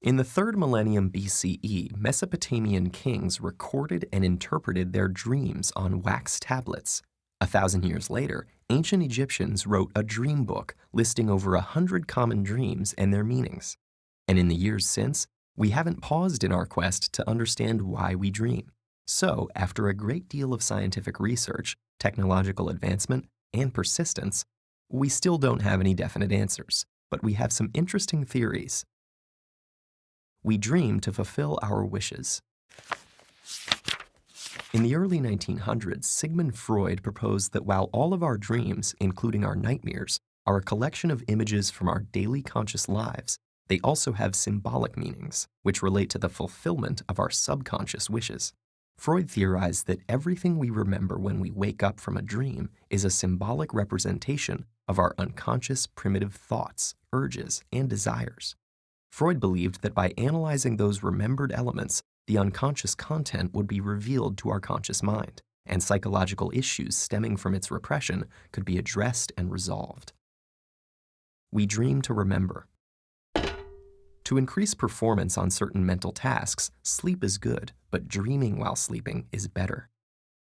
In the 3rd millennium BCE, Mesopotamian kings recorded and interpreted their dreams on wax tablets. 1,000 years later, ancient Egyptians wrote a dream book listing over 100 common dreams and their meanings. And in the years since, we haven't paused in our quest to understand why we dream. So, after a great deal of scientific research, technological advancement, and persistence, we still don't have any definite answers, but we have some interesting theories. We dream to fulfill our wishes. In the early 1900s, Sigmund Freud proposed that while all of our dreams, including our nightmares, are a collection of images from our daily conscious lives, they also have symbolic meanings, which relate to the fulfillment of our subconscious wishes. Freud theorized that everything we remember when we wake up from a dream is a symbolic representation of our unconscious primitive thoughts, urges, and desires. Freud believed that by analyzing those remembered elements, the unconscious content would be revealed to our conscious mind, and psychological issues stemming from its repression could be addressed and resolved. We dream to remember. To increase performance on certain mental tasks, sleep is good, but dreaming while sleeping is better.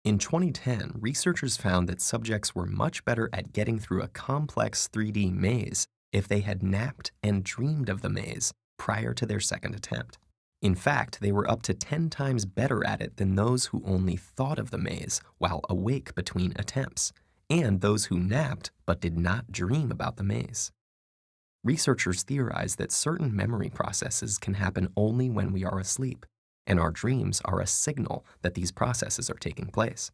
In 2010, researchers found that subjects were much better at getting through a complex 3D maze if they had napped and dreamed of the maze prior to their second attempt. In fact, they were up to 10 times better at it than those who only thought of the maze while awake between attempts, and those who napped but did not dream about the maze. Researchers theorize that certain memory processes can happen only when we are asleep, and our dreams are a signal that these processes are taking place.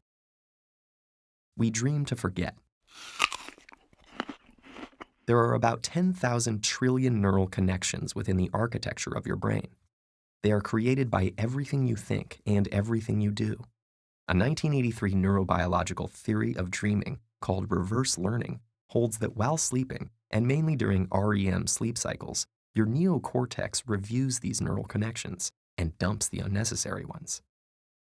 We dream to forget. There are about 10,000 trillion neural connections within the architecture of your brain. They are created by everything you think and everything you do. A 1983 neurobiological theory of dreaming called reverse learning holds that while sleeping, and mainly during REM sleep cycles, your neocortex reviews these neural connections and dumps the unnecessary ones.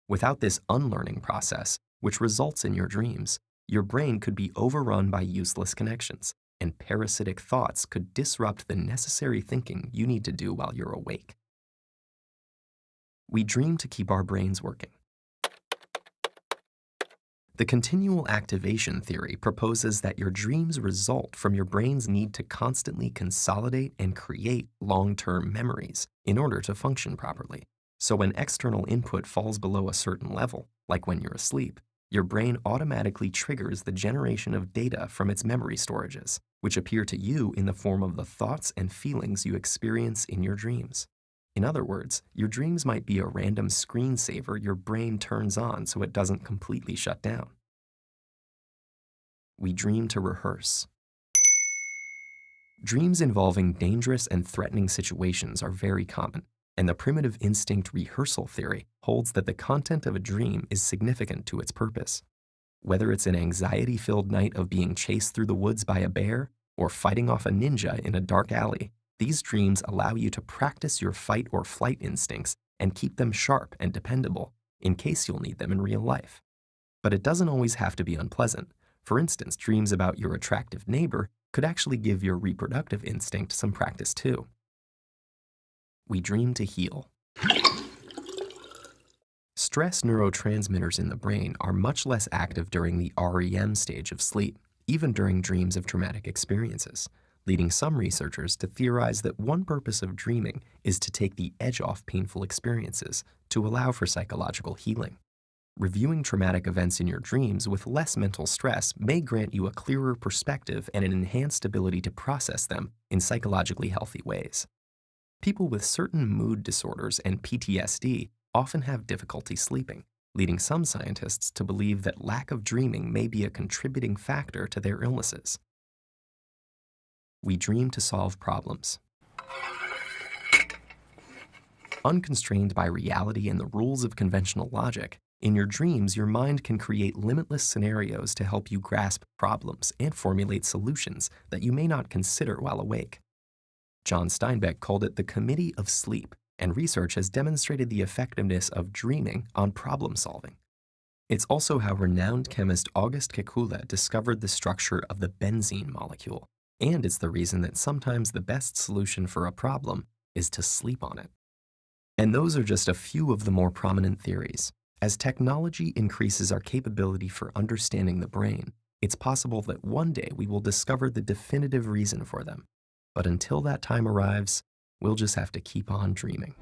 Without this unlearning process, which results in your dreams, your brain could be overrun by useless connections, and parasitic thoughts could disrupt the necessary thinking you need to do while you're awake. We dream to keep our brains working. The continual activation theory proposes that your dreams result from your brain's need to constantly consolidate and create long-term memories in order to function properly. So when external input falls below a certain level, like when you're asleep, your brain automatically triggers the generation of data from its memory storages, which appear to you in the form of the thoughts and feelings you experience in your dreams. In other words, your dreams might be a random screensaver your brain turns on so it doesn't completely shut down. We dream to rehearse. Dreams involving dangerous and threatening situations are very common, and the primitive instinct rehearsal theory holds that the content of a dream is significant to its purpose. Whether it's an anxiety-filled night of being chased through the woods by a bear or fighting off a ninja in a dark alley, these dreams allow you to practice your fight or flight instincts and keep them sharp and dependable in case you'll need them in real life. But it doesn't always have to be unpleasant. For instance, dreams about your attractive neighbor could actually give your reproductive instinct some practice too. We dream to heal. Stress neurotransmitters in the brain are much less active during the REM stage of sleep, even during dreams of traumatic experiences, leading some researchers to theorize that one purpose of dreaming is to take the edge off painful experiences to allow for psychological healing. Reviewing traumatic events in your dreams with less mental stress may grant you a clearer perspective and an enhanced ability to process them in psychologically healthy ways. People with certain mood disorders and PTSD often have difficulty sleeping, leading some scientists to believe that lack of dreaming may be a contributing factor to their illnesses. We dream to solve problems. Unconstrained by reality and the rules of conventional logic, in your dreams, your mind can create limitless scenarios to help you grasp problems and formulate solutions that you may not consider while awake. John Steinbeck called it the committee of sleep, and research has demonstrated the effectiveness of dreaming on problem solving. It's also how renowned chemist August Kekule discovered the structure of the benzene molecule, and it's the reason that sometimes the best solution for a problem is to sleep on it. And those are just a few of the more prominent theories. As technology increases our capability for understanding the brain, it's possible that one day we will discover the definitive reason for them. But until that time arrives, we'll just have to keep on dreaming.